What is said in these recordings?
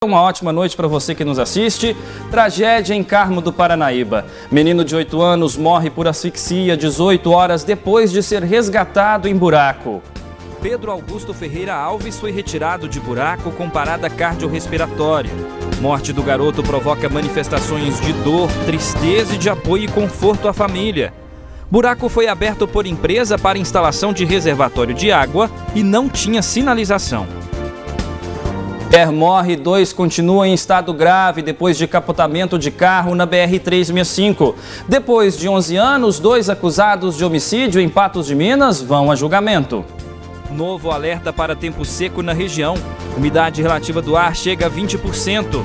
Uma ótima noite para você que nos assiste. Tragédia em Carmo do Paranaíba. Menino de 8 anos morre por asfixia 18 horas depois de ser resgatado em buraco. Pedro Augusto Ferreira Alves foi retirado de buraco com parada cardiorrespiratória. Morte do garoto provoca manifestações de dor, tristeza e de apoio e conforto à família. Buraco foi aberto por empresa para instalação de reservatório de água e não tinha sinalização. Mulher morre, 2 continuam em estado grave depois de capotamento de carro na BR-365. Depois de 11 anos, 2 acusados de homicídio em Patos de Minas vão a julgamento. Novo alerta para tempo seco na região. Umidade relativa do ar chega a 20%.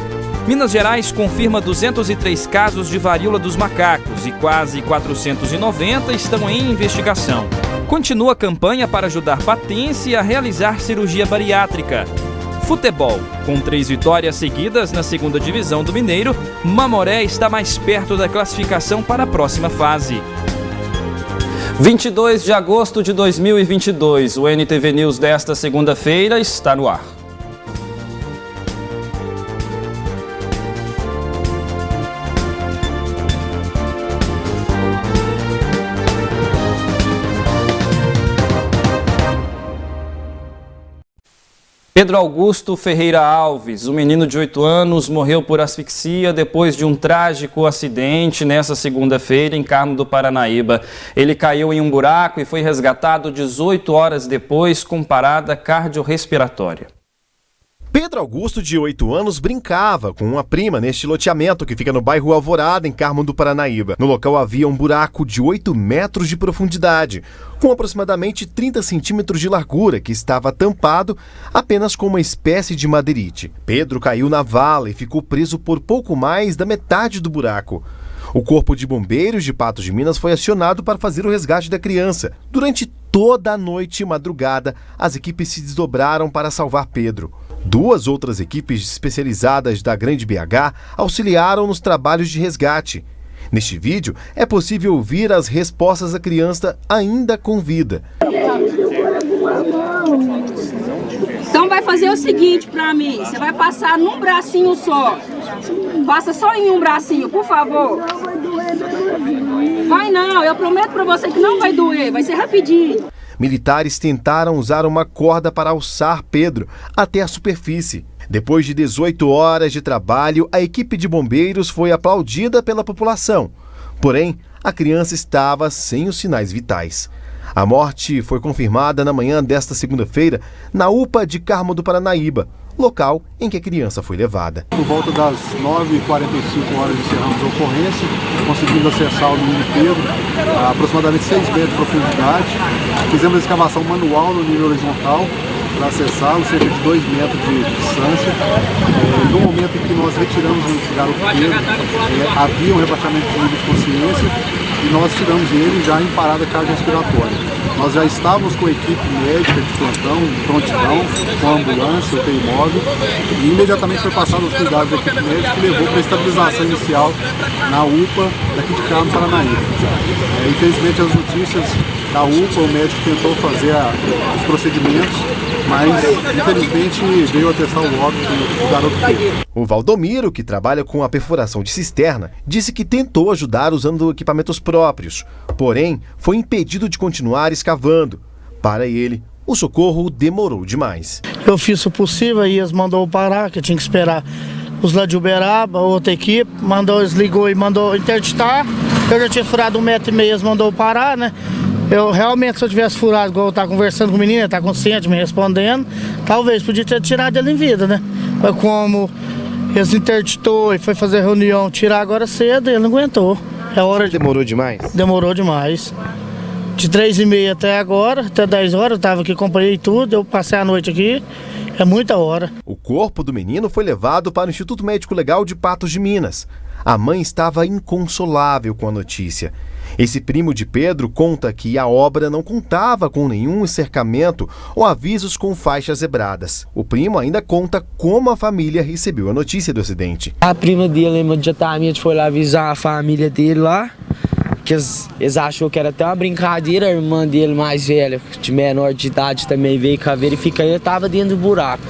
Minas Gerais confirma 203 casos de varíola dos macacos e quase 490 estão em investigação. Continua a campanha para ajudar Patense a realizar cirurgia bariátrica. Futebol. Com 3 vitórias seguidas na segunda divisão do Mineiro, Mamoré está mais perto da classificação para a próxima fase. 22 de agosto de 2022, o NTV News desta segunda-feira está no ar. Pedro Augusto Ferreira Alves, um menino de 8 anos, morreu por asfixia depois de um trágico acidente nesta segunda-feira em Carmo do Paranaíba. Ele caiu em um buraco e foi resgatado 18 horas depois com parada cardiorrespiratória. Pedro Augusto, de 8 anos, brincava com uma prima neste loteamento que fica no bairro Alvorada, em Carmo do Paranaíba. No local havia um buraco de 8 metros de profundidade, com aproximadamente 30 centímetros de largura, que estava tampado apenas com uma espécie de madeirite. Pedro caiu na vala e ficou preso por pouco mais da metade do buraco. O Corpo de Bombeiros de Patos de Minas foi acionado para fazer o resgate da criança. Durante toda a noite e madrugada, as equipes se desdobraram para salvar Pedro. 2 outras equipes especializadas da Grande BH auxiliaram nos trabalhos de resgate. Neste vídeo, é possível ouvir as respostas da criança ainda com vida. Então vai fazer o seguinte para mim, você vai passar num bracinho só. Passa só em um bracinho, por favor. Vai não, eu prometo para você que não vai doer, vai ser rapidinho. Militares tentaram usar uma corda para alçar Pedro até a superfície. Depois de 18 horas de trabalho, a equipe de bombeiros foi aplaudida pela população. Porém, a criança estava sem os sinais vitais. A morte foi confirmada na manhã desta segunda-feira na UPA de Carmo do Paranaíba, local em que a criança foi levada. Por volta das 9h45 horas encerramos a ocorrência, conseguimos acessar o menino Pedro a aproximadamente 6 metros de profundidade. Fizemos a escavação manual no nível horizontal para acessá-lo, cerca de 2 metros de distância. No momento em que nós retiramos o garoto Pedro, havia um rebaixamento de nível de consciência e nós tiramos ele já em parada cardiorrespiratória. Nós já estávamos com a equipe médica de plantão, prontidão, com a ambulância, UTI móvel, e imediatamente foi passado os cuidados da equipe médica que levou para a estabilização inicial na UPA daqui de Carmo, Paranaíba. Infelizmente, as notícias da UPA, o médico tentou fazer os procedimentos, mas infelizmente veio atestar o óbito do garoto Pedro. O Valdomiro, que trabalha com a perfuração de cisterna, disse que tentou ajudar usando equipamentos próprios, porém foi impedido de continuar escavando. Para ele, o socorro demorou demais. Eu fiz o possível, aí eles mandou parar, que eu tinha que esperar os lá de Uberaba, outra equipe, eles ligou e mandou interditar. Eu já tinha furado 1,5 metro, eles mandou parar, né? Eu realmente, se eu tivesse furado, igual eu estava conversando com o menino, ele está consciente, me respondendo, talvez podia ter tirado ele em vida, né? Mas como eles interditou e foi fazer reunião, tirar agora cedo, ele não aguentou. É hora de... Demorou demais? Demorou demais. De 3h30 até agora, até 10 horas, eu estava aqui, acompanhei tudo, eu passei a noite aqui, é muita hora. O corpo do menino foi levado para o Instituto Médico Legal de Patos de Minas. A mãe estava inconsolável com a notícia. Esse primo de Pedro conta que a obra não contava com nenhum cercamento ou avisos com faixas zebradas. O primo ainda conta como a família recebeu a notícia do acidente. A prima dele, imediatamente, foi lá avisar a família dele lá, que eles achou que era até uma brincadeira. A irmã dele mais velha, de menor de idade, também veio com a verificar e ele estava dentro do buraco.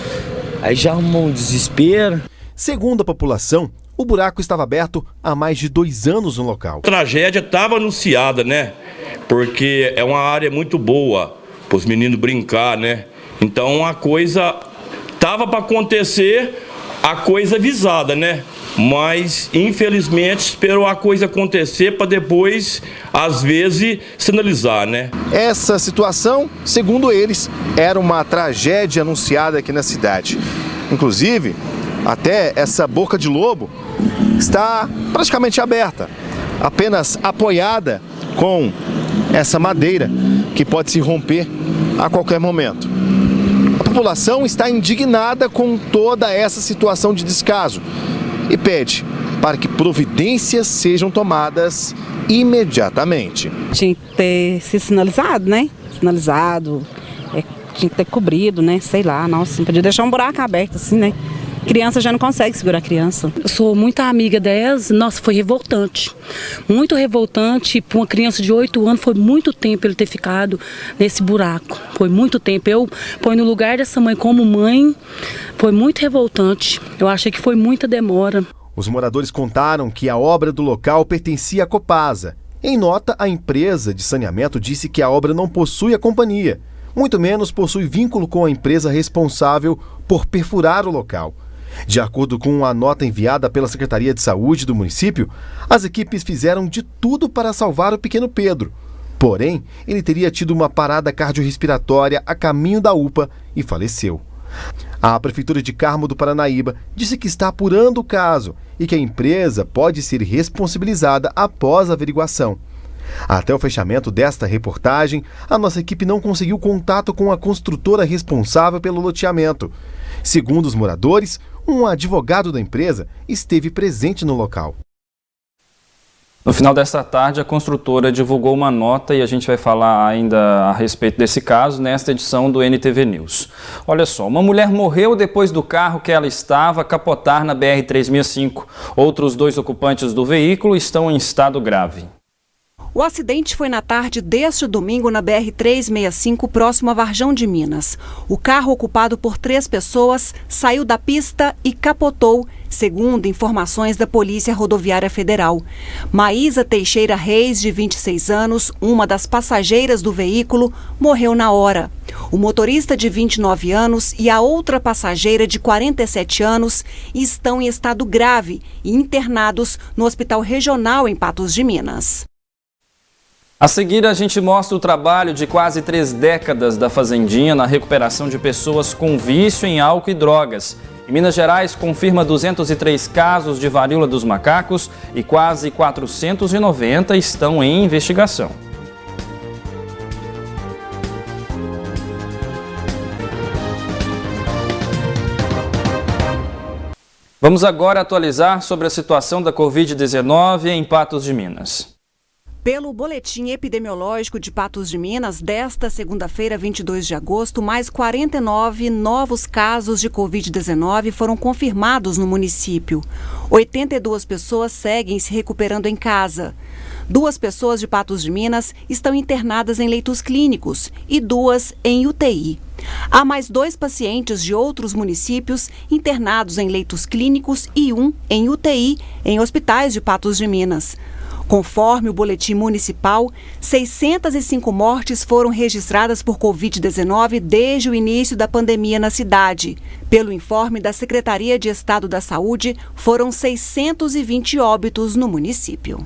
Aí já arrumou um desespero. Segundo a população, o buraco estava aberto há mais de 2 anos no local. A tragédia estava anunciada, né? Porque é uma área muito boa para os meninos brincar, né? Então a coisa estava para acontecer, a coisa avisada, né? Mas infelizmente esperou a coisa acontecer para depois, às vezes, sinalizar, né? Essa situação, segundo eles, era uma tragédia anunciada aqui na cidade. Inclusive, até essa boca de lobo está praticamente aberta, apenas apoiada com essa madeira que pode se romper a qualquer momento. A população está indignada com toda essa situação de descaso e pede para que providências sejam tomadas imediatamente. Tinha que ter se sinalizado, né? Sinalizado, tinha que ter cobrido, né? Sei lá, nossa, não podia deixar um buraco aberto assim, né? Criança já não consegue segurar a criança. Eu sou muito amiga delas, nossa, foi revoltante. Muito revoltante, para uma criança de 8 anos, foi muito tempo ele ter ficado nesse buraco. Foi muito tempo. Eu ponho no lugar dessa mãe como mãe, foi muito revoltante. Eu achei que foi muita demora. Os moradores contaram que a obra do local pertencia à Copasa. Em nota, a empresa de saneamento disse que a obra não possui a companhia, muito menos possui vínculo com a empresa responsável por perfurar o local. De acordo com a nota enviada pela Secretaria de Saúde do município, as equipes fizeram de tudo para salvar o pequeno Pedro. Porém, ele teria tido uma parada cardiorrespiratória a caminho da UPA e faleceu. A Prefeitura de Carmo do Paranaíba disse que está apurando o caso e que a empresa pode ser responsabilizada após a averiguação. Até o fechamento desta reportagem, a nossa equipe não conseguiu contato com a construtora responsável pelo loteamento. Segundo os moradores, um advogado da empresa esteve presente no local. No final desta tarde, a construtora divulgou uma nota e a gente vai falar ainda a respeito desse caso nesta edição do NTV News. Olha só, uma mulher morreu depois do carro que ela estava capotar na BR-365. Outros 2 ocupantes do veículo estão em estado grave. O acidente foi na tarde deste domingo na BR-365, próximo a Varjão de Minas. O carro, ocupado por 3 pessoas, saiu da pista e capotou, segundo informações da Polícia Rodoviária Federal. Maísa Teixeira Reis, de 26 anos, uma das passageiras do veículo, morreu na hora. O motorista de 29 anos e a outra passageira de 47 anos estão em estado grave e internados no Hospital Regional em Patos de Minas. A seguir, a gente mostra o trabalho de quase 3 décadas da Fazendinha na recuperação de pessoas com vício em álcool e drogas. Em Minas Gerais, confirma 203 casos de varíola dos macacos e quase 490 estão em investigação. Vamos agora atualizar sobre a situação da Covid-19 em Patos de Minas. Pelo boletim epidemiológico de Patos de Minas, desta segunda-feira, 22 de agosto, mais 49 novos casos de Covid-19 foram confirmados no município. 82 pessoas seguem se recuperando em casa. 2 pessoas de Patos de Minas estão internadas em leitos clínicos e 2 em UTI. Há mais 2 pacientes de outros municípios internados em leitos clínicos e 1 em UTI em hospitais de Patos de Minas. Conforme o boletim municipal, 605 mortes foram registradas por Covid-19 desde o início da pandemia na cidade. Pelo informe da Secretaria de Estado da Saúde, foram 620 óbitos no município.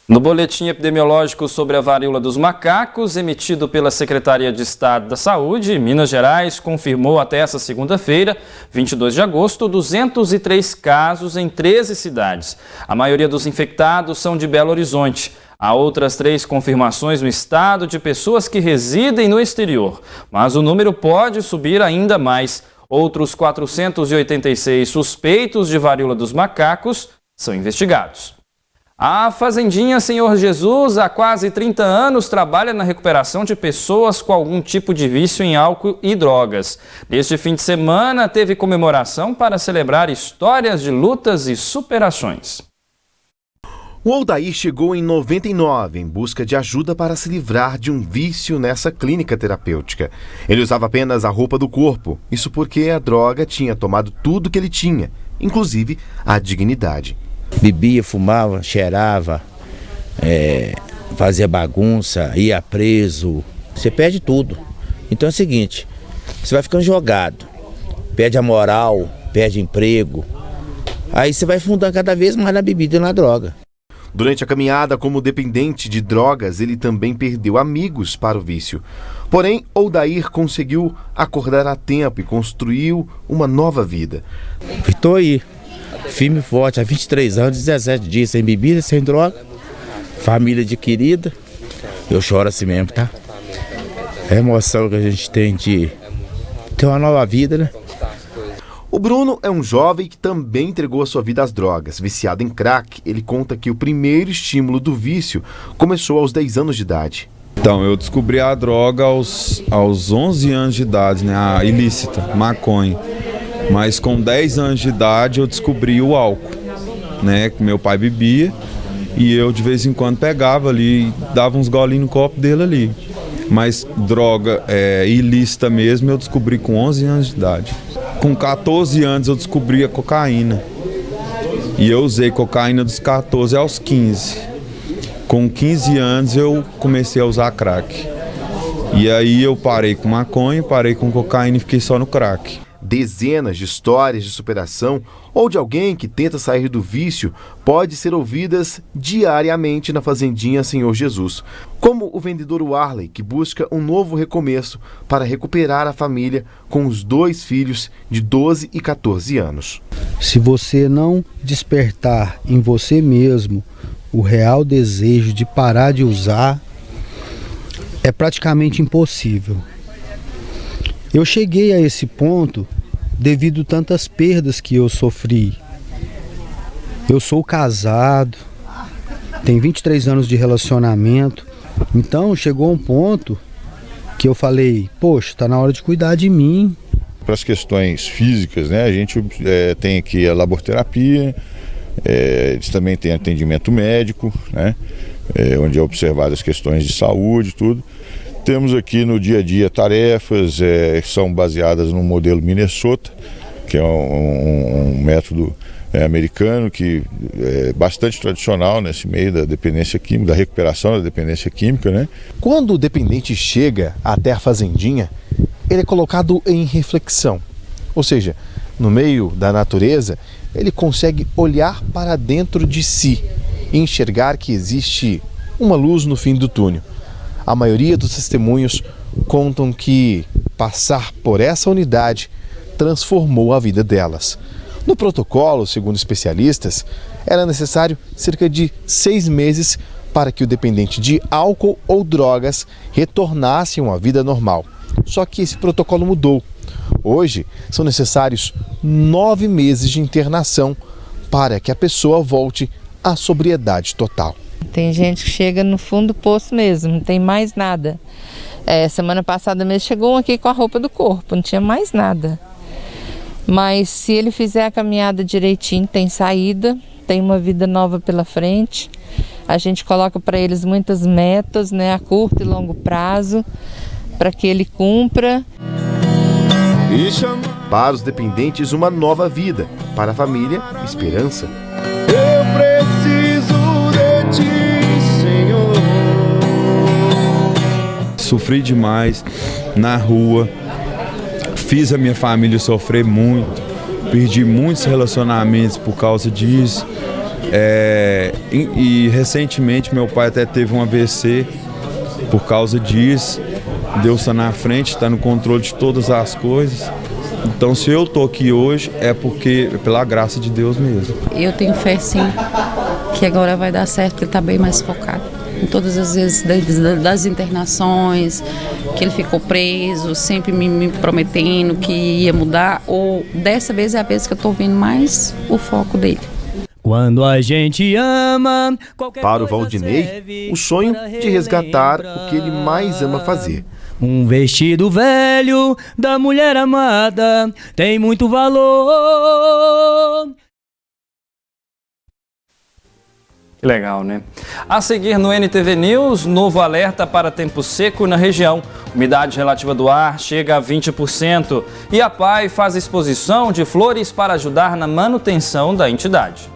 No boletim epidemiológico sobre a varíola dos macacos, emitido pela Secretaria de Estado da Saúde, Minas Gerais confirmou até essa segunda-feira, 22 de agosto, 203 casos em 13 cidades. A maioria dos infectados são de Belo Horizonte. Há outras 3 confirmações no estado de pessoas que residem no exterior, mas o número pode subir ainda mais. Outros 486 suspeitos de varíola dos macacos são investigados. A Fazendinha Senhor Jesus, há quase 30 anos, trabalha na recuperação de pessoas com algum tipo de vício em álcool e drogas. Neste fim de semana, teve comemoração para celebrar histórias de lutas e superações. O Aldair chegou em 99 em busca de ajuda para se livrar de um vício nessa clínica terapêutica. Ele usava apenas a roupa do corpo, isso porque a droga tinha tomado tudo que ele tinha, inclusive a dignidade. Bebia, fumava, cheirava, fazia bagunça, ia preso. Você perde tudo. Então é o seguinte, você vai ficando jogado, perde a moral, perde emprego. Aí você vai fundando cada vez mais na bebida e na droga. Durante a caminhada como dependente de drogas, ele também perdeu amigos para o vício. Porém, Aldair conseguiu acordar a tempo e construiu uma nova vida. Estou aí, firme e forte, há 23 anos, 17 dias, sem bebida, sem droga, família adquirida. Eu choro assim mesmo, tá? É a emoção que a gente tem de ter uma nova vida, né? O Bruno é um jovem que também entregou a sua vida às drogas. Viciado em crack, ele conta que o primeiro estímulo do vício começou aos 10 anos de idade. Então, eu descobri a droga aos 11 anos de idade, né? A ilícita, maconha. Mas com 10 anos de idade eu descobri o álcool, né? Que meu pai bebia e eu de vez em quando pegava ali, dava uns golinhos no copo dele ali. Mas droga ilícita mesmo eu descobri com 11 anos de idade. Com 14 anos eu descobri a cocaína. E eu usei cocaína dos 14 aos 15. Com 15 anos eu comecei a usar crack. E aí eu parei com maconha, parei com cocaína e fiquei só no crack. Dezenas de histórias de superação ou de alguém que tenta sair do vício pode ser ouvidas diariamente na Fazendinha Senhor Jesus. Como o vendedor Warley, que busca um novo recomeço para recuperar a família com os 2 filhos de 12 e 14 anos. Se você não despertar em você mesmo o real desejo de parar de usar, é praticamente impossível. Eu cheguei a esse ponto devido a tantas perdas que eu sofri. Eu sou casado, tenho 23 anos de relacionamento, então chegou um ponto que eu falei, poxa, tá na hora de cuidar de mim. Para as questões físicas, né, a gente tem aqui a laborterapia, eles também têm atendimento médico, né, onde é observado as questões de saúde e tudo. Temos aqui no dia a dia tarefas que são baseadas no modelo Minnesota, que é um método americano que é bastante tradicional nesse meio da dependência química, da recuperação da dependência química, né? Quando o dependente chega até a Fazendinha, ele é colocado em reflexão. Ou seja, no meio da natureza, ele consegue olhar para dentro de si e enxergar que existe uma luz no fim do túnel. A maioria dos testemunhos contam que passar por essa unidade transformou a vida delas. No protocolo, segundo especialistas, era necessário cerca de 6 meses para que o dependente de álcool ou drogas retornasse a uma vida normal. Só que esse protocolo mudou. Hoje, são necessários 9 meses de internação para que a pessoa volte à sobriedade total. Tem gente que chega no fundo do poço mesmo, não tem mais nada. Semana passada mesmo chegou um aqui com a roupa do corpo, não tinha mais nada. Mas se ele fizer a caminhada direitinho, tem saída, tem uma vida nova pela frente. A gente coloca para eles muitas metas, né, a curto e longo prazo, para que ele cumpra. Para os dependentes, uma nova vida. Para a família, esperança. Eu preciso de ti, Senhor. Sofri demais na rua, fiz a minha família sofrer muito, perdi muitos relacionamentos por causa disso. E recentemente meu pai até teve um AVC por causa disso. Deus está na frente, está no controle de todas as coisas. Então, se eu tô aqui hoje, é porque é pela graça de Deus mesmo. Eu tenho fé, sim, que agora vai dar certo, que ele está bem mais focado. Em todas as vezes das internações, que ele ficou preso, sempre me prometendo que ia mudar. Ou dessa vez é a vez que eu estou vendo mais o foco dele. Quando a gente ama... Para o Valdinei, o sonho de resgatar o que ele mais ama fazer. Um vestido velho da mulher amada tem muito valor. Que legal, né? A seguir no NTV News, novo alerta para tempo seco na região. Umidade relativa do ar chega a 20%. E a PAI faz exposição de flores para ajudar na manutenção da entidade.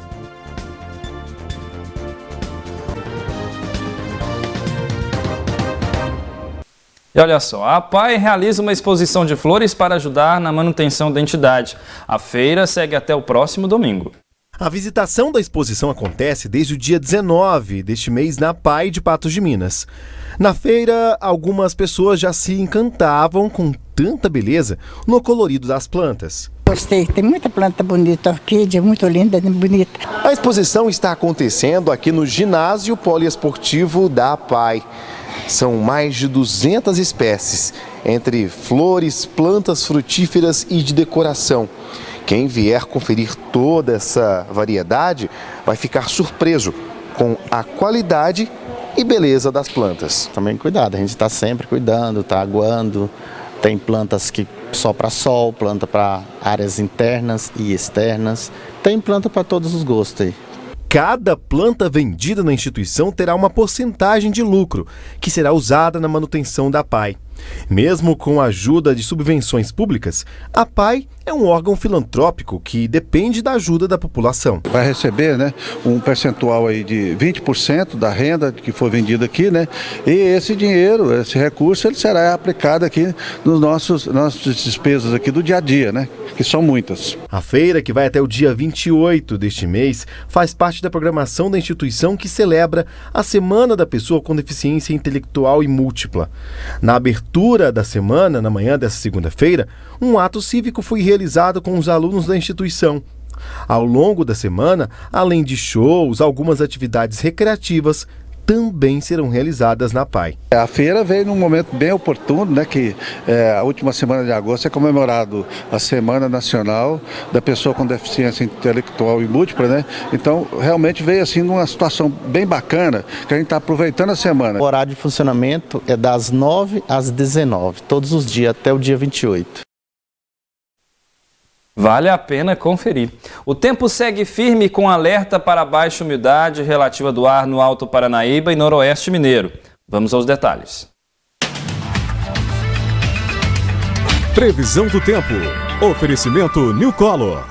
E olha só, a PAI realiza uma exposição de flores para ajudar na manutenção da entidade. A feira segue até o próximo domingo. A visitação da exposição acontece desde o dia 19 deste mês na PAI de Patos de Minas. Na feira, algumas pessoas já se encantavam com tanta beleza no colorido das plantas. Gostei, tem muita planta bonita, orquídea muito linda, bonita. A exposição está acontecendo aqui no ginásio poliesportivo da PAI. São mais de 200 espécies, entre flores, plantas frutíferas e de decoração. Quem vier conferir toda essa variedade vai ficar surpreso com a qualidade e beleza das plantas. Também cuidado, a gente está sempre cuidando, está aguando. Tem plantas que só para sol, planta para áreas internas e externas. Tem planta para todos os gostos aí. Cada planta vendida na instituição terá uma porcentagem de lucro, que será usada na manutenção da PAI. Mesmo com a ajuda de subvenções públicas, a PAI é um órgão filantrópico que depende da ajuda da população. Vai receber, né, um percentual aí de 20% da renda que for vendida aqui, né? E esse dinheiro, esse recurso, ele será aplicado aqui nos nossas despesas aqui do dia a dia, né? Que são muitas. A feira, que vai até o dia 28 deste mês, faz parte da programação da instituição que celebra a Semana da Pessoa com Deficiência Intelectual e Múltipla. Na abertura da semana, na manhã dessa segunda-feira, um ato cívico foi realizado com os alunos da instituição. Ao longo da semana, além de shows, algumas atividades recreativas também serão realizadas na PAI. A feira veio num momento bem oportuno, né, que a última semana de agosto é comemorado a Semana Nacional da Pessoa com Deficiência Intelectual e Múltipla, né? Então, realmente veio assim numa situação bem bacana, que a gente está aproveitando a semana. O horário de funcionamento é das 9 às 19, todos os dias, até o dia 28. Vale a pena conferir. O tempo segue firme com alerta para baixa umidade relativa do ar no Alto Paranaíba e Noroeste Mineiro. Vamos aos detalhes. Previsão do tempo. Oferecimento New Color.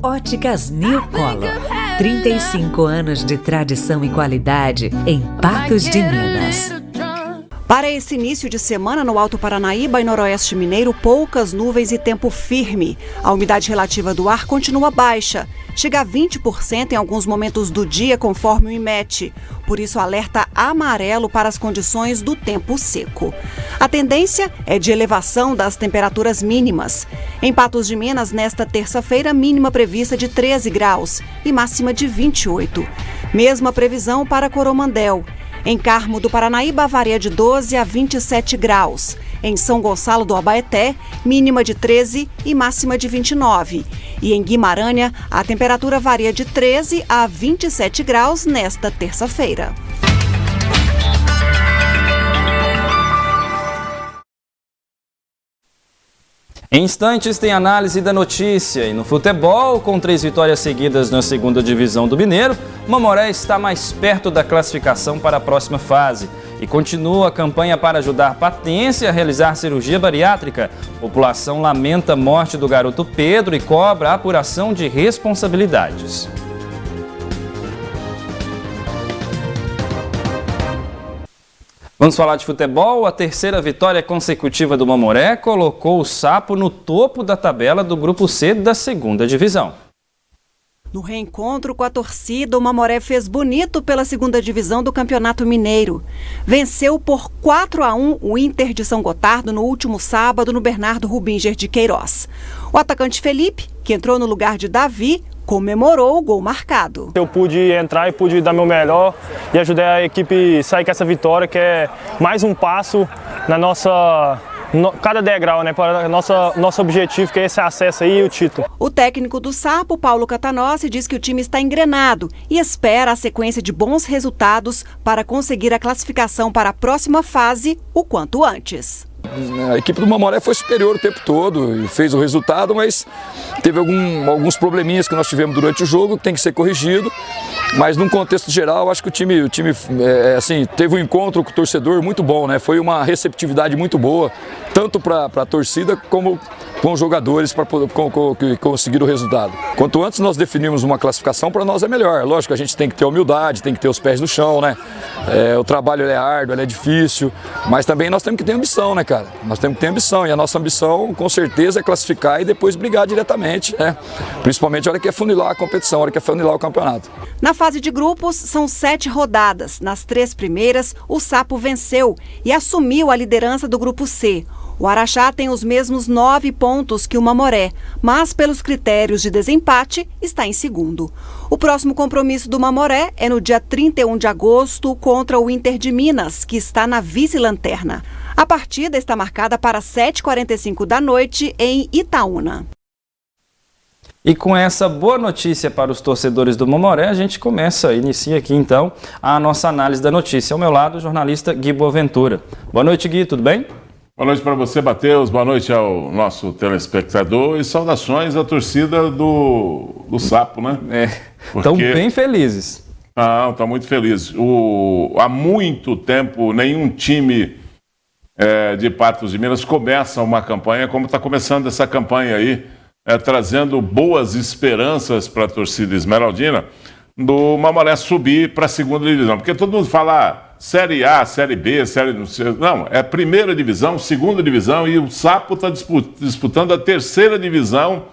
Óticas New Color. 35 anos de tradição e qualidade em Patos de Minas. Para esse início de semana no Alto Paranaíba e Noroeste Mineiro, poucas nuvens e tempo firme. A umidade relativa do ar continua baixa. Chega a 20% em alguns momentos do dia, conforme o IMET. Por isso, alerta amarelo para as condições do tempo seco. A tendência é de elevação das temperaturas mínimas. Em Patos de Minas, nesta terça-feira, mínima prevista de 13 graus e máxima de 28. Mesma previsão para Coromandel. Em Carmo do Paranaíba, varia de 12 a 27 graus. Em São Gonçalo do Abaeté, mínima de 13 e máxima de 29. E em Guimarães, a temperatura varia de 13 a 27 graus nesta terça-feira. Em instantes tem análise da notícia e no futebol, com 3 vitórias seguidas na segunda divisão do Mineiro, Mamoré está mais perto da classificação para a próxima fase e continua a campanha para ajudar Patense a realizar cirurgia bariátrica. A população lamenta a morte do garoto Pedro e cobra a apuração de responsabilidades. Vamos falar de futebol. A terceira vitória consecutiva do Mamoré colocou o Sapo no topo da tabela do Grupo C da segunda divisão. No reencontro com a torcida, o Mamoré fez bonito pela segunda divisão do Campeonato Mineiro. Venceu por 4-1 o Inter de São Gotardo no último sábado no Bernardo Rubinger de Queiroz. O atacante Felipe, que entrou no lugar de Davi, comemorou o gol marcado. Eu pude entrar e pude dar meu melhor e ajudar a equipe a sair com essa vitória, que é mais um passo na cada degrau, né, para nosso objetivo, que é esse acesso aí e o título. O técnico do Sapo, Paulo Catanossi, diz que o time está engrenado e espera a sequência de bons resultados para conseguir a classificação para a próxima fase o quanto antes. A equipe do Mamoré foi superior o tempo todo e fez o resultado, mas teve alguns probleminhas que nós tivemos durante o jogo, que tem que ser corrigido. Mas num contexto geral, acho que o time assim, teve um encontro com o torcedor muito bom, né? Foi uma receptividade muito boa, tanto para a torcida como com os jogadores para conseguir o resultado. Quanto antes nós definirmos uma classificação, para nós é melhor. Lógico, a gente tem que ter humildade, tem que ter os pés no chão, né? O trabalho é árduo, é difícil, mas também nós temos que ter ambição, né, cara? Nós temos que ter ambição, e a nossa ambição, com certeza, é classificar e depois brigar diretamente, né? Principalmente a hora que é funilar a competição, a hora que é funilar o campeonato. Na fase de grupos, são 7 rodadas. Nas 3 primeiras, o Sapo venceu e assumiu a liderança do grupo C. O Araxá tem os mesmos 9 pontos que o Mamoré, mas pelos critérios de desempate, está em segundo. O próximo compromisso do Mamoré é no dia 31 de agosto contra o Inter de Minas, que está na vice-lanterna. A partida está marcada para 7h45 da noite em Itaúna. E com essa boa notícia para os torcedores do Mamoré, a gente inicia aqui então a nossa análise da notícia. Ao meu lado, o jornalista Gui Boaventura. Boa noite, Gui, tudo bem? Boa noite para você, Matheus. Boa noite ao nosso telespectador e saudações à torcida do Sapo, né? Estão bem felizes. Estão muito felizes. Há muito tempo, nenhum time de Patos de Minas começa uma campanha como está começando essa campanha aí, trazendo boas esperanças para a torcida esmeraldina do Mamoré subir para a segunda divisão. Porque todo mundo fala Série A, Série B, Não, é primeira divisão, segunda divisão, e o Sapo está disputando a terceira divisão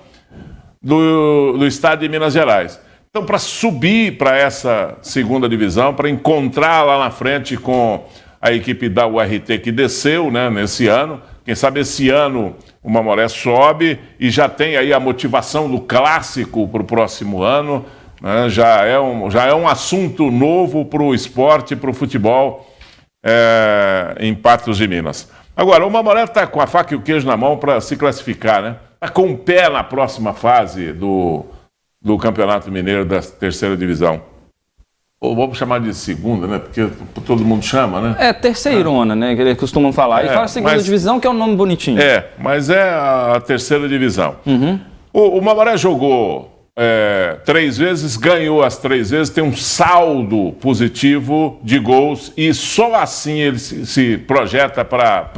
do estado de Minas Gerais. Então, para subir para essa segunda divisão, para encontrar lá na frente com a equipe da URT que desceu, né, nesse ano, quem sabe esse ano o Mamoré sobe e já tem aí a motivação do clássico para o próximo ano. Já é um assunto novo para o esporte, para o futebol em Patos de Minas. Agora, o Mamoré está com a faca e o queijo na mão para se classificar, né? Está com o pé na próxima fase do Campeonato Mineiro da terceira divisão. Ou vamos chamar de segunda, né? Porque todo mundo chama, né? Terceirona, né? Que eles costumam falar. E fala segunda divisão, que é um nome bonitinho. Mas é a terceira divisão. Uhum. O Mamoré jogou 3 vezes, ganhou as 3 vezes, tem um saldo positivo de gols e só assim ele se projeta para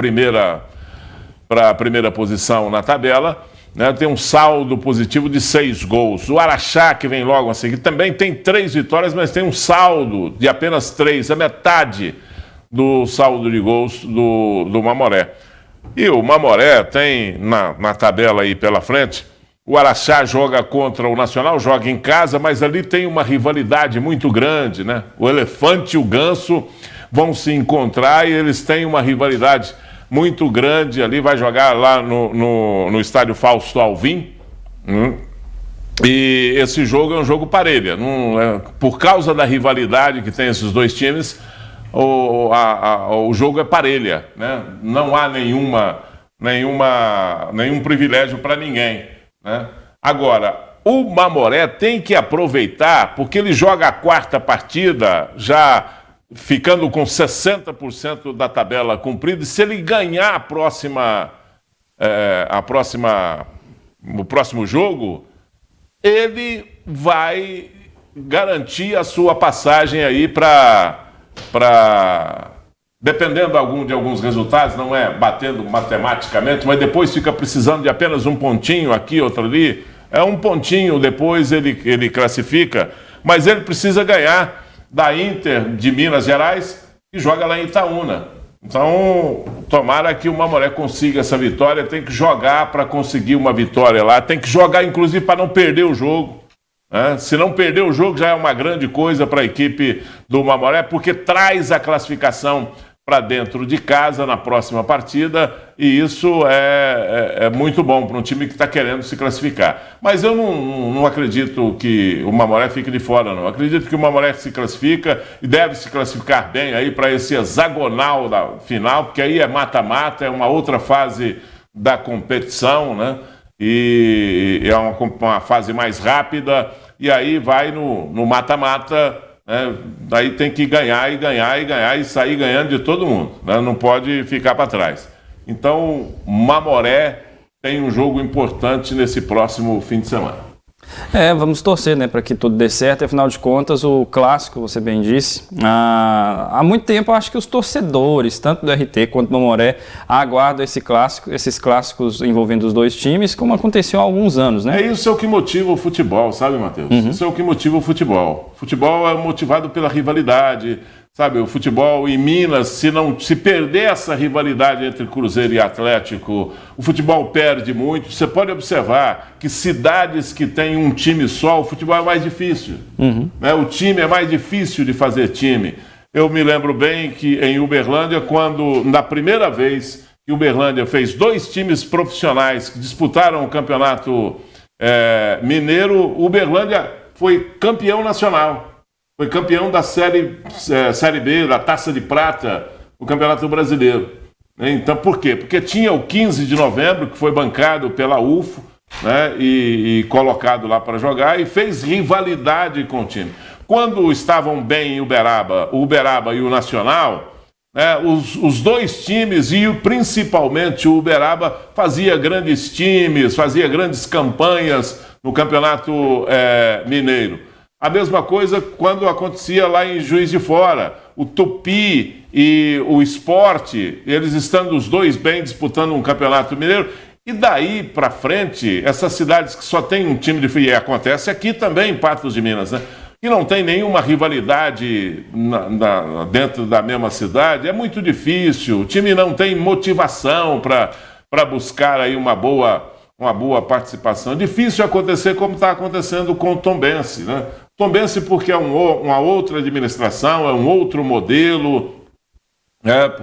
a primeira posição na tabela, né? Tem um saldo positivo de 6 gols. O Araxá, que vem logo a seguir, também tem 3 vitórias, mas tem um saldo de apenas 3, a metade do saldo de gols do Mamoré. E o Mamoré tem na tabela aí pela frente. O Araxá joga contra o Nacional, joga em casa, mas ali tem uma rivalidade muito grande, né? O Elefante e o Ganso vão se encontrar e eles têm uma rivalidade muito grande ali, vai jogar lá no estádio Fausto Alvim. E esse jogo é um jogo parelha. Por causa da rivalidade que tem esses dois times, o jogo é parelha, né? Não há nenhum privilégio para ninguém, né? Agora, o Mamoré tem que aproveitar, porque ele joga a 4ª partida já ficando com 60% da tabela cumprida, e se ele ganhar o próximo jogo, ele vai garantir a sua passagem aí para dependendo de alguns resultados, não é batendo matematicamente, mas depois fica precisando de apenas um pontinho aqui, outro ali, um pontinho, depois ele classifica, mas ele precisa ganhar da Inter de Minas Gerais, que joga lá em Itaúna. Então, tomara que o Mamoré consiga essa vitória, tem que jogar para conseguir uma vitória lá, tem que jogar inclusive para não perder o jogo, né? Se não perder o jogo já é uma grande coisa para a equipe do Mamoré, porque traz a classificação para dentro de casa na próxima partida, e isso é muito bom para um time que está querendo se classificar. Mas eu não acredito que o Mamoré fique de fora, não. Acredito que o Mamoré se classifica e deve se classificar bem aí para esse hexagonal da final, porque aí é mata-mata, é uma outra fase da competição, né? E é uma fase mais rápida, e aí vai no mata-mata. Daí tem que ganhar e sair ganhando de todo mundo, né? Não pode ficar para trás. Então, Mamoré tem um jogo importante nesse próximo fim de semana. Vamos torcer, né, para que tudo dê certo. Afinal de contas, o clássico, você bem disse, há muito tempo eu acho que os torcedores, tanto do RT quanto do Aimoré, aguardam esses clássicos envolvendo os dois times, como aconteceu há alguns anos, né? Isso é o que motiva o futebol, sabe, Matheus? Isso é o que motiva o futebol. O futebol é motivado pela rivalidade, sabe? O futebol em Minas, se perder essa rivalidade entre Cruzeiro e Atlético, o futebol perde muito. Você pode observar que cidades que têm um time só, o futebol é mais difícil. Né? O time é mais difícil de fazer time. Eu me lembro bem que em Uberlândia, quando na primeira vez que Uberlândia fez 2 times profissionais que disputaram o campeonato mineiro, Uberlândia foi campeão nacional. Foi campeão da Série B, da Taça de Prata, do Campeonato Brasileiro. Então, por quê? Porque tinha o 15 de novembro, que foi bancado pela UFO, né, e colocado lá para jogar, e fez rivalidade com o time. Quando estavam bem em Uberaba, o Uberaba e o Nacional, né, os dois times, e principalmente o Uberaba, fazia grandes times, fazia grandes campanhas no Campeonato Mineiro. A mesma coisa quando acontecia lá em Juiz de Fora. O Tupi e o Sport, eles estando os dois bem disputando um campeonato mineiro. E daí para frente, essas cidades que só tem um time de futebol, e acontece aqui também em Patos de Minas, né? Que não tem nenhuma rivalidade dentro da mesma cidade, é muito difícil. O time não tem motivação para buscar aí uma boa participação. Difícil acontecer como está acontecendo com o Tombense, né? Tombense porque é uma outra administração, é um outro modelo,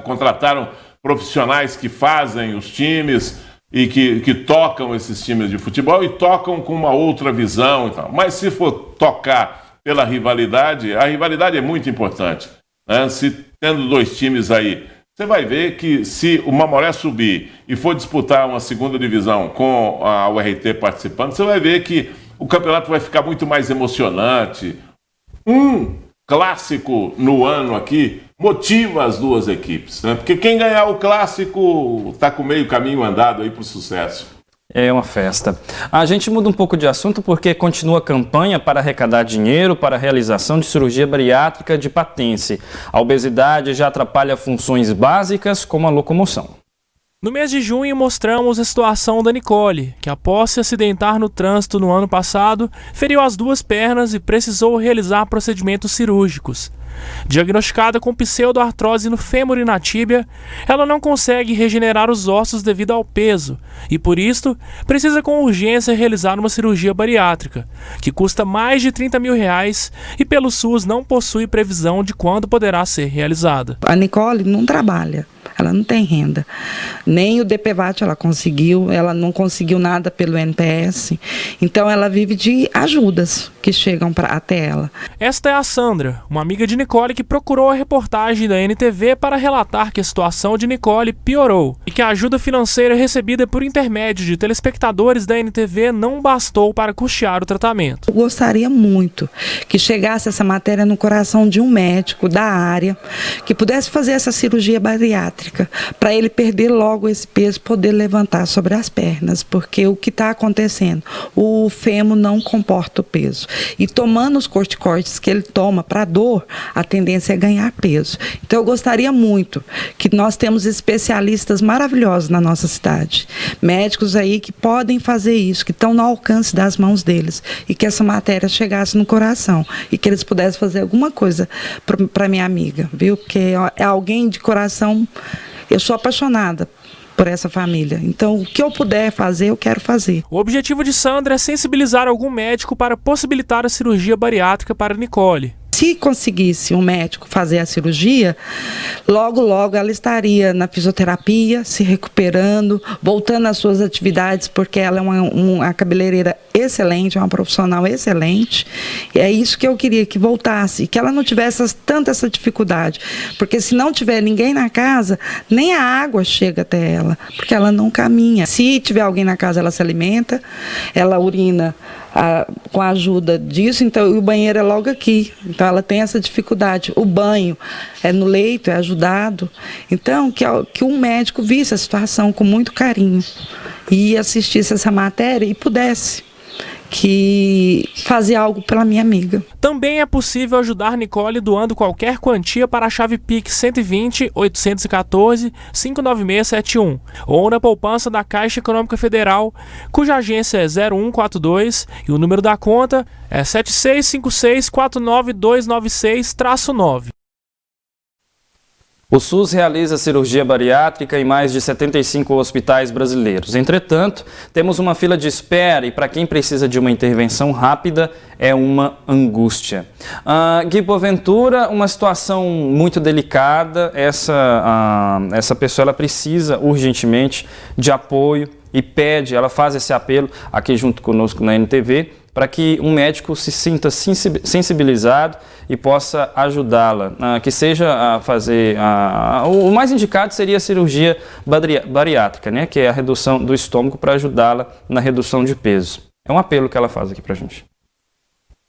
contrataram profissionais que fazem os times e que tocam esses times de futebol e tocam com uma outra visão e tal. Mas se for tocar pela rivalidade, a rivalidade é muito importante, né? Se tendo 2 times aí, você vai ver que se o Aimoré subir e for disputar uma segunda divisão com a URT participando, você vai ver que o campeonato vai ficar muito mais emocionante. Um clássico no ano aqui motiva as duas equipes, né? Porque quem ganhar o clássico está com meio caminho andado aí para o sucesso. É uma festa. A gente muda um pouco de assunto porque continua a campanha para arrecadar dinheiro para a realização de cirurgia bariátrica de Patense. A obesidade já atrapalha funções básicas como a locomoção. No mês de junho, mostramos a situação da Nicole, que após se acidentar no trânsito no ano passado, feriu as 2 pernas e precisou realizar procedimentos cirúrgicos. Diagnosticada com pseudoartrose no fêmur e na tíbia, ela não consegue regenerar os ossos devido ao peso e, por isso, precisa com urgência realizar uma cirurgia bariátrica, que custa mais de R$30 mil e pelo SUS não possui previsão de quando poderá ser realizada. A Nicole não trabalha. Ela não tem renda, nem o DPVAT ela não conseguiu nada pelo NPS, então ela vive de ajudas que chegam até ela. Esta é a Sandra, uma amiga de Nicole que procurou a reportagem da NTV para relatar que a situação de Nicole piorou e que a ajuda financeira recebida por intermédio de telespectadores da NTV não bastou para custear o tratamento. Eu gostaria muito que chegasse essa matéria no coração de um médico da área, que pudesse fazer essa cirurgia bariátrica, para ele perder logo esse peso e poder levantar sobre as pernas, porque o que está acontecendo, o fêmur não comporta o peso, e tomando os corticoides que ele toma para dor, a tendência é ganhar peso. Então eu gostaria muito que nós temos especialistas maravilhosos na nossa cidade, médicos aí que podem fazer isso, que estão no alcance das mãos deles, e que essa matéria chegasse no coração, e que eles pudessem fazer alguma coisa para minha amiga, viu? Porque é alguém de coração. Eu sou apaixonada por essa família, então o que eu puder fazer, eu quero fazer. O objetivo de Sandra é sensibilizar algum médico para possibilitar a cirurgia bariátrica para Nicole. Se conseguisse um médico fazer a cirurgia, logo ela estaria na fisioterapia, se recuperando, voltando às suas atividades, porque ela é uma cabeleireira excelente, é uma profissional excelente. E é isso que eu queria, que voltasse, que ela não tivesse tanta essa dificuldade, porque se não tiver ninguém na casa, nem a água chega até ela, porque ela não caminha. Se tiver alguém na casa, ela se alimenta, ela urina com a ajuda disso, então o banheiro é logo aqui, então ela tem essa dificuldade. O banho é no leito, é ajudado. Então que um médico visse a situação com muito carinho e assistisse essa matéria e pudesse que fazer algo pela minha amiga. Também é possível ajudar Nicole doando qualquer quantia para a chave Pix 120 814 59671 ou na poupança da Caixa Econômica Federal, cuja agência é 0142 e o número da conta é 7656499296-9. O SUS realiza cirurgia bariátrica em mais de 75 hospitais brasileiros. Entretanto, temos uma fila de espera e para quem precisa de uma intervenção rápida é uma angústia. Gui Boaventura, uma situação muito delicada. Essa pessoa ela precisa urgentemente de apoio e ela faz esse apelo aqui junto conosco na NTV para que um médico se sinta sensibilizado e possa ajudá-la, que seja a fazer... o mais indicado seria a cirurgia bariátrica, né, que é a redução do estômago para ajudá-la na redução de peso. É um apelo que ela faz aqui para a gente.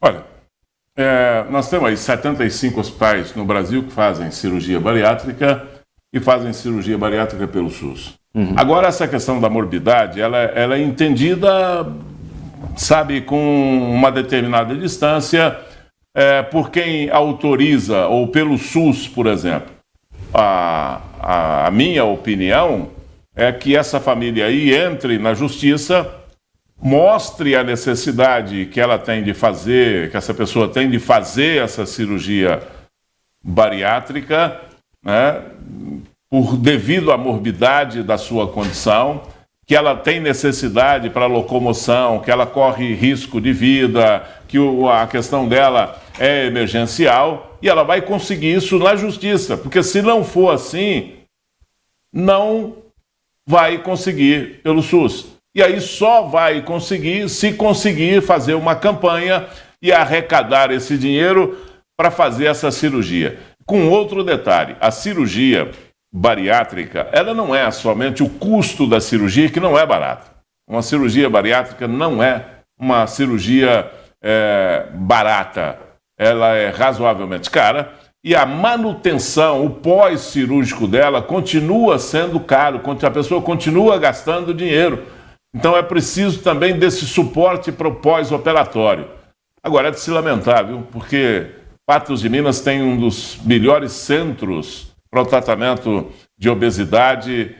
Olha, nós temos aí 75 hospitais no Brasil que fazem cirurgia bariátrica e fazem cirurgia bariátrica pelo SUS. Agora, essa questão da morbidade, ela é entendida, sabe, com uma determinada distância, por quem autoriza, ou pelo SUS, por exemplo. A minha opinião é que essa família aí entre na justiça, mostre a necessidade que ela tem de fazer, que essa pessoa tem de fazer essa cirurgia bariátrica, né, devido à morbidade da sua condição, que ela tem necessidade para locomoção, que ela corre risco de vida, que a questão dela é emergencial, e ela vai conseguir isso na justiça, porque se não for assim, não vai conseguir pelo SUS. E aí só vai conseguir se conseguir fazer uma campanha e arrecadar esse dinheiro para fazer essa cirurgia. Com outro detalhe, a cirurgia bariátrica, ela não é somente o custo da cirurgia, que não é barato. Uma cirurgia bariátrica não é uma cirurgia barata. Ela é razoavelmente cara e a manutenção, o pós-cirúrgico dela continua sendo caro, a pessoa continua gastando dinheiro. Então é preciso também desse suporte para o pós-operatório. Agora é de se lamentar, viu? Porque Patos de Minas tem um dos melhores centros para o tratamento de obesidade,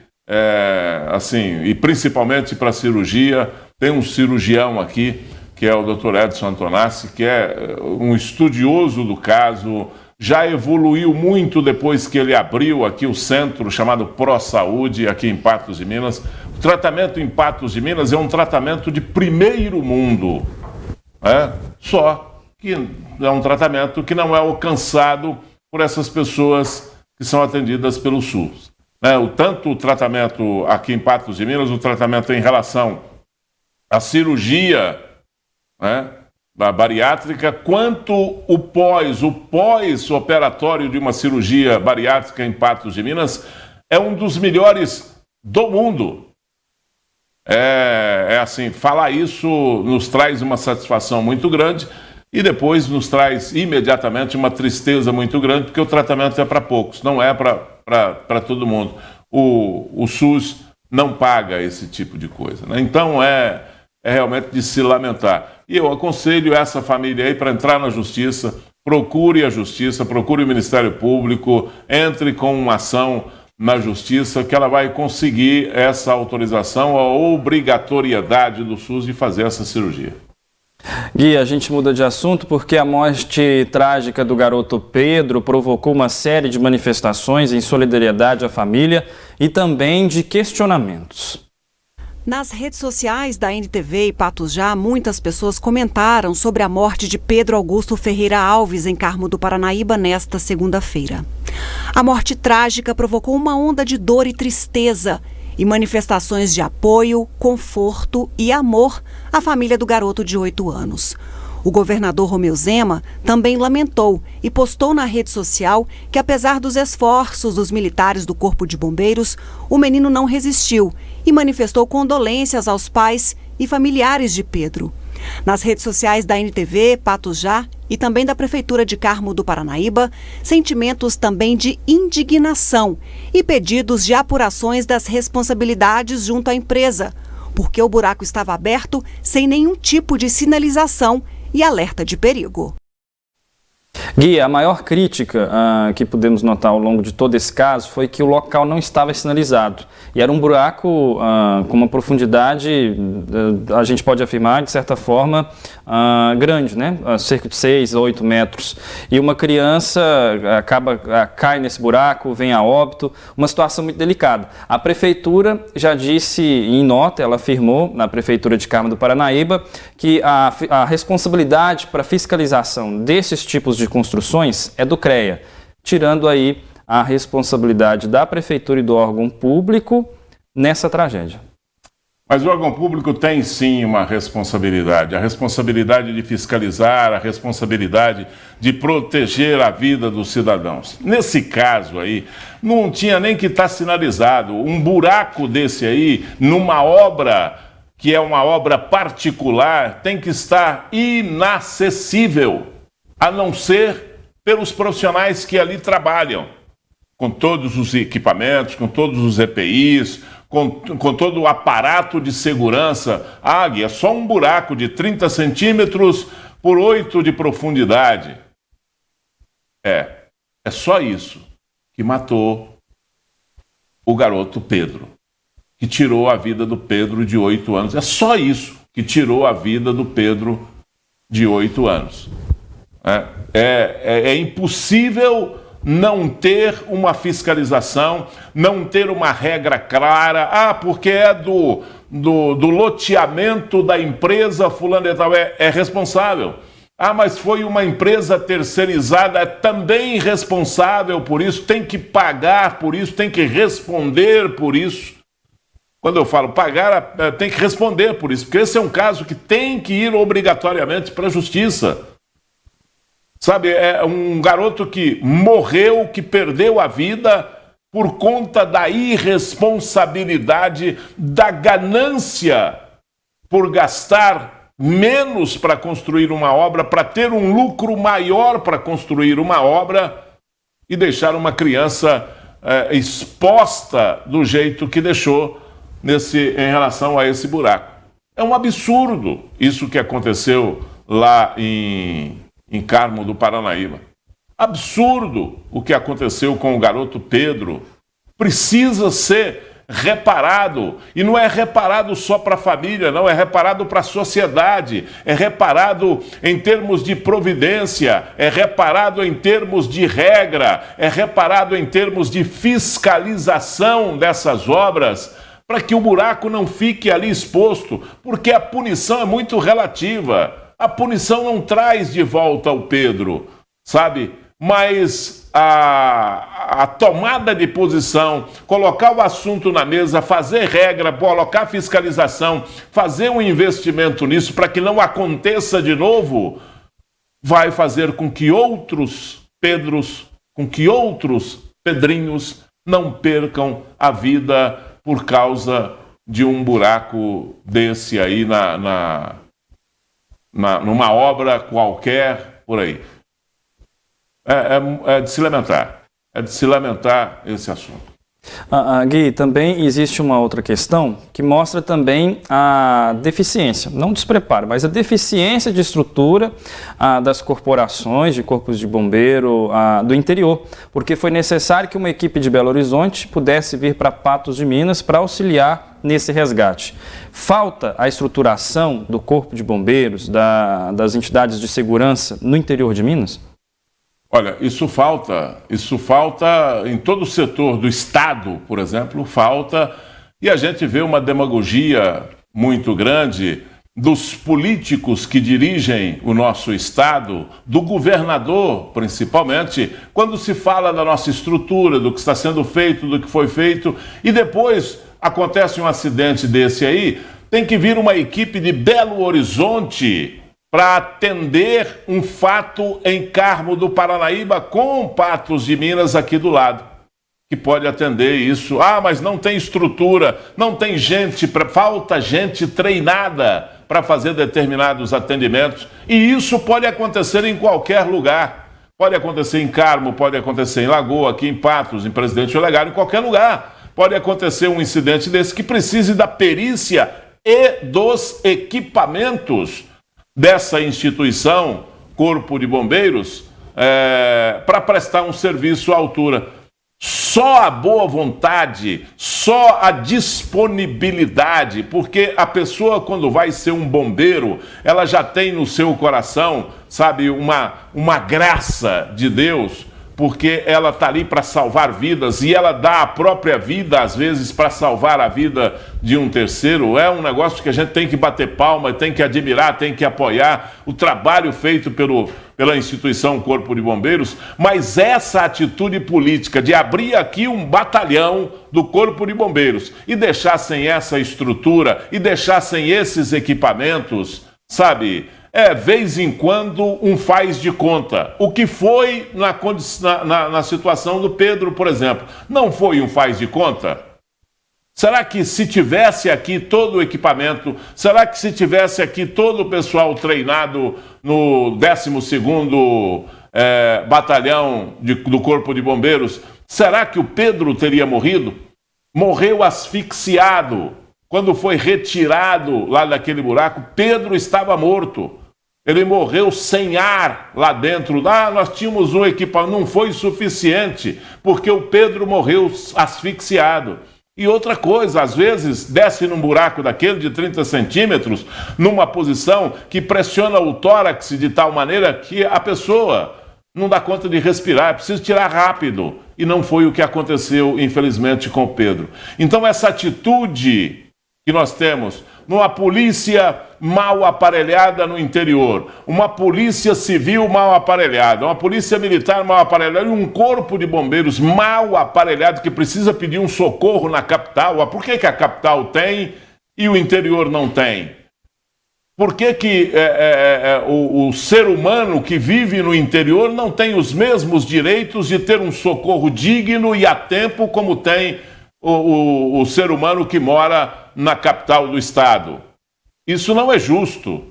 e principalmente para a cirurgia. Tem um cirurgião aqui, que é o Dr. Edson Antonassi, que é um estudioso do caso, já evoluiu muito depois que ele abriu aqui o centro chamado Pro Saúde, aqui em Patos de Minas. O tratamento em Patos de Minas é um tratamento de primeiro mundo, só que é um tratamento que não é alcançado por essas pessoas que são atendidas pelo SUS. Tanto o tratamento aqui em Patos de Minas, o tratamento em relação à cirurgia, da bariátrica, quanto o pós-operatório de uma cirurgia bariátrica em Patos de Minas, é um dos melhores do mundo. Falar isso nos traz uma satisfação muito grande e depois nos traz imediatamente uma tristeza muito grande, porque o tratamento é para poucos, não é para todo mundo. O SUS não paga esse tipo de coisa, né? Então é realmente de se lamentar. E eu aconselho essa família aí para entrar na justiça, procure a justiça, procure o Ministério Público, entre com uma ação na justiça, que ela vai conseguir essa autorização, a obrigatoriedade do SUS de fazer essa cirurgia. Gui, a gente muda de assunto porque a morte trágica do garoto Pedro provocou uma série de manifestações em solidariedade à família e também de questionamentos. Nas redes sociais da NTV e Patos Já, muitas pessoas comentaram sobre a morte de Pedro Augusto Ferreira Alves, em Carmo do Paranaíba, nesta segunda-feira. A morte trágica provocou uma onda de dor e tristeza e manifestações de apoio, conforto e amor à família do garoto de 8 anos. O governador Romeu Zema também lamentou e postou na rede social que, apesar dos esforços dos militares do Corpo de Bombeiros, o menino não resistiu e manifestou condolências aos pais e familiares de Pedro. Nas redes sociais da NTV, Patos Já e também da Prefeitura de Carmo do Paranaíba, sentimentos também de indignação e pedidos de apurações das responsabilidades junto à empresa, porque o buraco estava aberto sem nenhum tipo de sinalização e alerta de perigo. Gui, a maior crítica que pudemos notar ao longo de todo esse caso foi que o local não estava sinalizado. E era um buraco com uma profundidade, a gente pode afirmar, de certa forma, grande, né? Cerca de 6 a 8 metros. E uma criança cai nesse buraco, vem a óbito, uma situação muito delicada. A Prefeitura já disse em nota, ela afirmou na Prefeitura de Carmo do Paranaíba, que a responsabilidade para fiscalização desses tipos de construções é do CREA, tirando aí a responsabilidade da Prefeitura e do órgão público nessa tragédia. Mas o órgão público tem sim uma responsabilidade, a responsabilidade de fiscalizar, a responsabilidade de proteger a vida dos cidadãos. Nesse caso aí, não tinha nem que estar sinalizado. Um buraco desse aí, numa obra que é uma obra particular, tem que estar inacessível, a não ser pelos profissionais que ali trabalham, com todos os equipamentos, com todos os EPIs, com todo o aparato de segurança. Gui, é só um buraco de 30 centímetros por 8 de profundidade. É só isso que matou o garoto Pedro, que tirou a vida do Pedro de 8 anos. É só isso que tirou a vida do Pedro de 8 anos. É impossível não ter uma fiscalização, não ter uma regra clara. Porque é do loteamento da empresa fulano e tal, é responsável. Mas foi uma empresa terceirizada, é também responsável por isso, tem que pagar por isso, tem que responder por isso. Quando eu falo pagar, tem que responder por isso, porque esse é um caso que tem que ir obrigatoriamente para a justiça. Sabe, é um garoto que morreu, que perdeu a vida por conta da irresponsabilidade, da ganância por gastar menos para construir uma obra, para ter um lucro maior para construir uma obra e deixar uma criança exposta do jeito que deixou em relação a esse buraco. É um absurdo isso que aconteceu lá em Carmo do Paranaíba. Absurdo o que aconteceu com o garoto Pedro. Precisa ser reparado. E não é reparado só para a família, não. É reparado para a sociedade. É reparado em termos de providência. É reparado em termos de regra. É reparado em termos de fiscalização dessas obras, para que o buraco não fique ali exposto. Porque a punição é muito relativa. A punição não traz de volta o Pedro, sabe? Mas a tomada de posição, colocar o assunto na mesa, fazer regra, colocar fiscalização, fazer um investimento nisso para que não aconteça de novo, vai fazer com que outros Pedros, com que outros Pedrinhos não percam a vida por causa de um buraco desse aí numa obra qualquer por aí. É de se lamentar. É de se lamentar esse assunto. Gui, também existe uma outra questão que mostra também a deficiência, não despreparo, mas a deficiência de estrutura das corporações, de corpos de bombeiro do interior, porque foi necessário que uma equipe de Belo Horizonte pudesse vir para Patos de Minas para auxiliar nesse resgate. Falta a estruturação do corpo de bombeiros, das entidades de segurança no interior de Minas? Olha, isso falta em todo o setor do Estado, por exemplo, falta, e a gente vê uma demagogia muito grande dos políticos que dirigem o nosso Estado, do governador principalmente, quando se fala da nossa estrutura, do que está sendo feito, do que foi feito, e depois acontece um acidente desse aí, tem que vir uma equipe de Belo Horizonte para atender um fato em Carmo do Paranaíba com Patos de Minas aqui do lado, que pode atender isso. Mas não tem estrutura, não tem gente, falta gente treinada para fazer determinados atendimentos. E isso pode acontecer em qualquer lugar. Pode acontecer em Carmo, pode acontecer em Lagoa, aqui em Patos, em Presidente Olegário, em qualquer lugar. Pode acontecer um incidente desse que precise da perícia e dos equipamentos dessa instituição, Corpo de Bombeiros, para prestar um serviço à altura. Só a boa vontade, só a disponibilidade, porque a pessoa, quando vai ser um bombeiro, ela já tem no seu coração, sabe, uma graça de Deus, porque ela está ali para salvar vidas e ela dá a própria vida, às vezes, para salvar a vida de um terceiro. É um negócio que a gente tem que bater palma, tem que admirar, tem que apoiar o trabalho feito pela instituição Corpo de Bombeiros, mas essa atitude política de abrir aqui um batalhão do Corpo de Bombeiros e deixar sem essa estrutura e deixar sem esses equipamentos, sabe, vez em quando um faz de conta. O que foi na situação do Pedro, por exemplo, não foi um faz de conta? Será que se tivesse aqui todo o equipamento, será que se tivesse aqui todo o pessoal treinado no 12º Batalhão do Corpo de Bombeiros, será que o Pedro teria morrido? Morreu asfixiado. Quando foi retirado lá daquele buraco, Pedro estava morto. Ele morreu sem ar lá dentro. Nós tínhamos um equipamento, não foi suficiente, porque o Pedro morreu asfixiado. E outra coisa, às vezes desce num buraco daquele de 30 centímetros, numa posição que pressiona o tórax de tal maneira que a pessoa não dá conta de respirar, é preciso tirar rápido. E não foi o que aconteceu, infelizmente, com o Pedro. Então essa atitude que nós temos numa polícia mal aparelhada no interior, uma polícia civil mal aparelhada, uma polícia militar mal aparelhada e um corpo de bombeiros mal aparelhado que precisa pedir um socorro na capital. Por que a capital tem e o interior não tem? Por que o ser humano que vive no interior não tem os mesmos direitos de ter um socorro digno e a tempo como tem o ser humano que mora na capital do estado? Isso não é justo.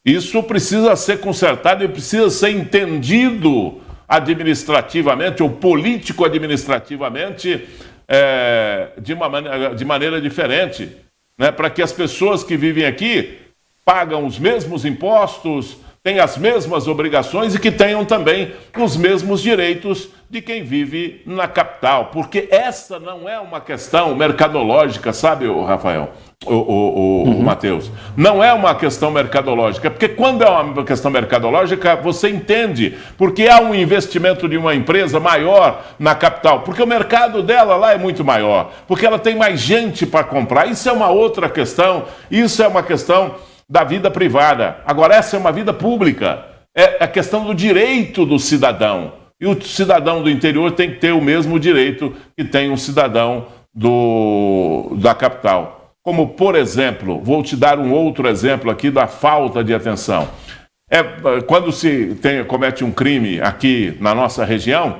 Isso precisa ser consertado e precisa ser entendido administrativamente ou político-administrativamente de maneira diferente, né? Para que as pessoas que vivem aqui pagam os mesmos impostos, têm as mesmas obrigações e que tenham também os mesmos direitos de quem vive na capital. Porque essa não é uma questão mercadológica, sabe, Rafael? Matheus. Não é uma questão mercadológica, porque quando é uma questão mercadológica, você entende, porque há um investimento de uma empresa maior na capital, porque o mercado dela lá é muito maior, porque ela tem mais gente para comprar. Isso é uma outra questão, isso é uma questão da vida privada. Agora, essa é uma vida pública, é a questão do direito do cidadão. E o cidadão do interior tem que ter o mesmo direito que tem um cidadão da capital. Como, por exemplo, vou te dar um outro exemplo aqui da falta de atenção. Quando se comete um crime aqui na nossa região,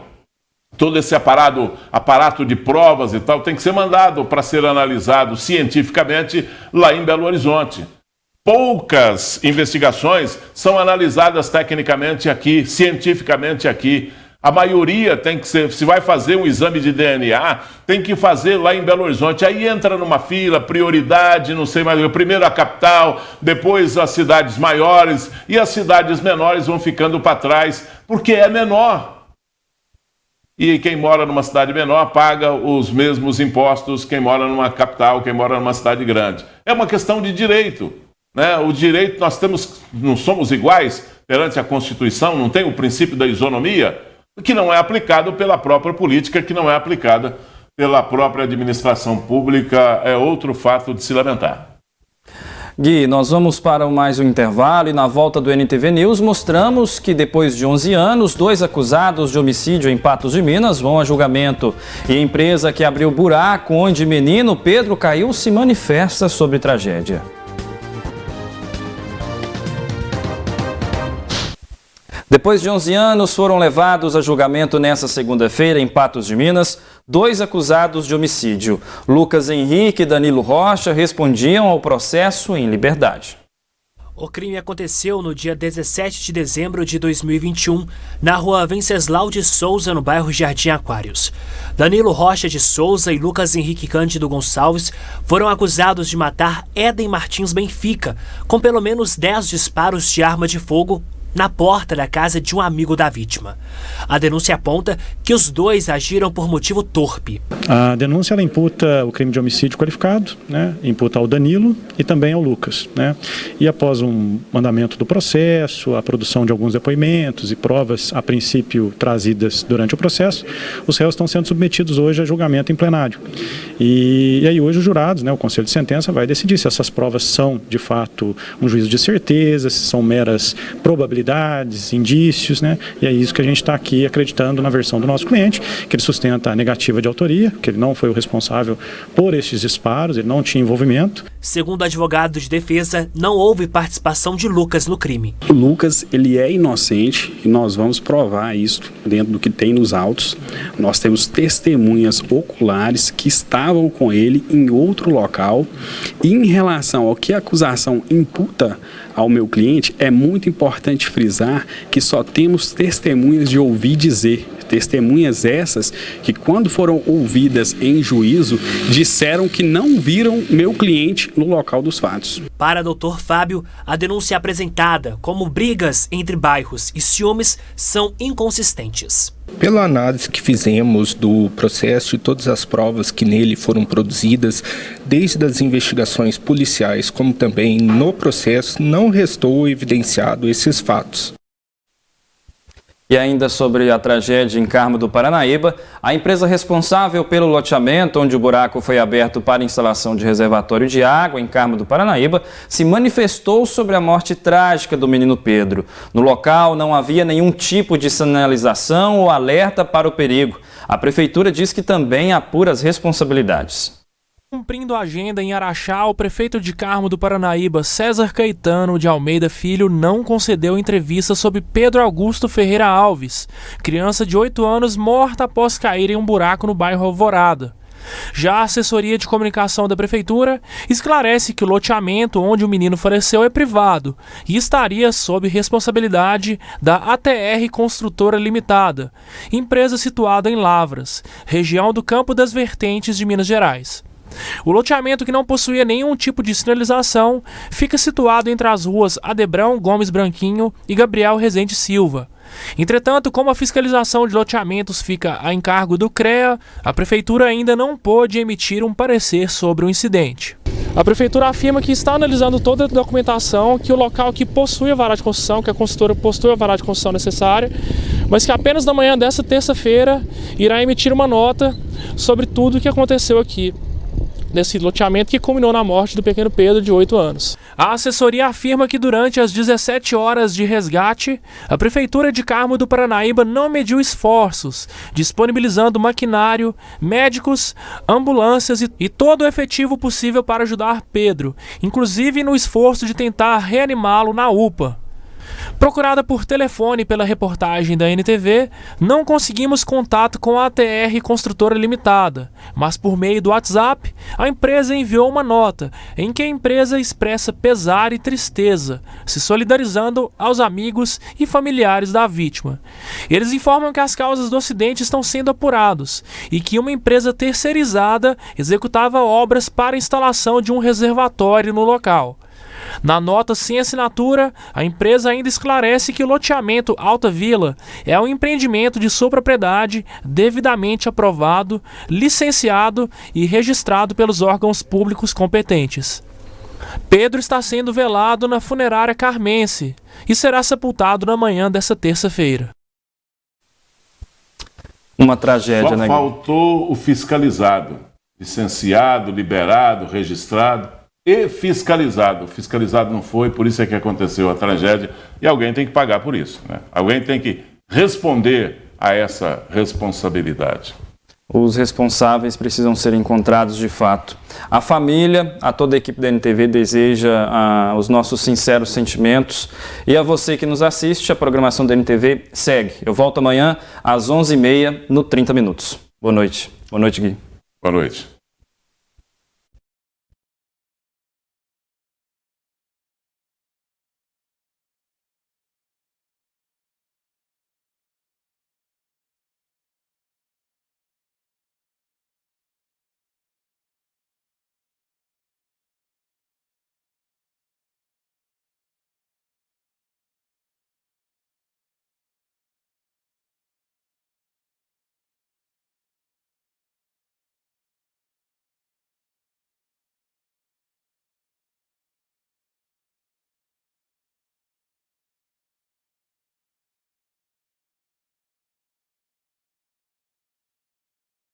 todo esse aparato de provas e tal tem que ser mandado para ser analisado cientificamente lá em Belo Horizonte. Poucas investigações são analisadas tecnicamente aqui, cientificamente aqui. A maioria tem que ser, se vai fazer um exame de DNA, tem que fazer lá em Belo Horizonte. Aí entra numa fila, prioridade, não sei mais, primeiro a capital, depois as cidades maiores, e as cidades menores vão ficando para trás, porque é menor. E quem mora numa cidade menor paga os mesmos impostos quem mora numa capital, quem mora numa cidade grande. É uma questão de direito, né? O direito, não somos iguais perante a Constituição, não tem o princípio da isonomia, que não é aplicado pela própria política, que não é aplicada pela própria administração pública, é outro fato de se lamentar. Gui, nós vamos para mais um intervalo e na volta do NTV News mostramos que depois de 11 anos, 2 acusados de homicídio em Patos de Minas vão a julgamento. E a empresa que abriu o buraco onde menino Pedro caiu se manifesta sobre tragédia. Depois de 11 anos, foram levados a julgamento nesta segunda-feira em Patos de Minas 2 acusados de homicídio. Lucas Henrique e Danilo Rocha respondiam ao processo em liberdade. O crime aconteceu no dia 17 de dezembro de 2021, na rua Venceslau de Souza, no bairro Jardim Aquários. Danilo Rocha de Souza e Lucas Henrique Cândido Gonçalves foram acusados de matar Éden Martins Benfica, com pelo menos 10 disparos de arma de fogo na porta da casa de um amigo da vítima. A denúncia aponta que os dois agiram por motivo torpe. A denúncia ela imputa o crime de homicídio qualificado, imputa ao Danilo e também ao Lucas. E após um mandamento do processo, a produção de alguns depoimentos e provas, a princípio trazidas durante o processo, os réus estão sendo submetidos hoje a julgamento em plenário. E aí hoje os jurados, o Conselho de Sentença, vai decidir se essas provas são, de fato, um juízo de certeza, se são meras probabilidades, indícios, E é isso que a gente está aqui acreditando na versão do nosso cliente, que ele sustenta a negativa de autoria, que ele não foi o responsável por estes disparos, ele não tinha envolvimento. Segundo o advogado de defesa, não houve participação de Lucas no crime. O Lucas, ele é inocente e nós vamos provar isso dentro do que tem nos autos. Nós temos testemunhas oculares que estavam com ele em outro local. E em relação ao que a acusação imputa ao meu cliente, é muito importante frisar que só temos testemunhas de ouvir dizer. Testemunhas essas que, quando foram ouvidas em juízo, disseram que não viram meu cliente no local dos fatos. Para Dr. Fábio, a denúncia apresentada como brigas entre bairros e ciúmes são inconsistentes. Pela análise que fizemos do processo e todas as provas que nele foram produzidas, desde as investigações policiais como também no processo, não restou evidenciado esses fatos. E ainda sobre a tragédia em Carmo do Paranaíba, a empresa responsável pelo loteamento onde o buraco foi aberto para instalação de reservatório de água em Carmo do Paranaíba se manifestou sobre a morte trágica do menino Pedro. No local não havia nenhum tipo de sinalização ou alerta para o perigo. A prefeitura diz que também apura as responsabilidades. Cumprindo a agenda em Araxá, o prefeito de Carmo do Paranaíba, César Caetano de Almeida Filho, não concedeu entrevista sobre Pedro Augusto Ferreira Alves, criança de 8 anos morta após cair em um buraco no bairro Alvorada. Já a assessoria de comunicação da prefeitura esclarece que o loteamento onde o menino faleceu é privado e estaria sob responsabilidade da ATR Construtora Limitada, empresa situada em Lavras, região do Campo das Vertentes de Minas Gerais. O loteamento, que não possuía nenhum tipo de sinalização, fica situado entre as ruas Adebrão Gomes Branquinho e Gabriel Rezende Silva. Entretanto, como a fiscalização de loteamentos fica a encargo do CREA, a prefeitura ainda não pôde emitir um parecer sobre o incidente. A prefeitura afirma que está analisando toda a documentação, que o local que possui a vara de construção, que a construtora possui a vara de construção necessária, mas que apenas na manhã dessa terça-feira irá emitir uma nota sobre tudo o que aconteceu aqui nesse loteamento que culminou na morte do pequeno Pedro, de 8 anos. A assessoria afirma que durante as 17 horas de resgate, a Prefeitura de Carmo do Paranaíba não mediu esforços, disponibilizando maquinário, médicos, ambulâncias e todo o efetivo possível para ajudar Pedro, inclusive no esforço de tentar reanimá-lo na UPA. Procurada por telefone pela reportagem da NTV, não conseguimos contato com a ATR Construtora Limitada, mas por meio do WhatsApp, a empresa enviou uma nota em que a empresa expressa pesar e tristeza, se solidarizando aos amigos e familiares da vítima. Eles informam que as causas do acidente estão sendo apurados e que uma empresa terceirizada executava obras para a instalação de um reservatório no local. Na nota sem assinatura, a empresa ainda esclarece que o loteamento Alta Vila é um empreendimento de sua propriedade devidamente aprovado, licenciado e registrado pelos órgãos públicos competentes. Pedro está sendo velado na funerária Carmense e será sepultado na manhã desta terça-feira. Uma tragédia, Só né? Faltou o fiscalizado, licenciado, liberado, registrado e fiscalizado. O fiscalizado não foi, por isso é que aconteceu a tragédia e alguém tem que pagar por isso, né? Alguém tem que responder a essa responsabilidade. Os responsáveis precisam ser encontrados de fato. A família, a toda a equipe da NTV deseja os nossos sinceros sentimentos. E a você que nos assiste, a programação da NTV segue. Eu volto amanhã às 11h30 no 30 Minutos. Boa noite. Boa noite, Gui. Boa noite.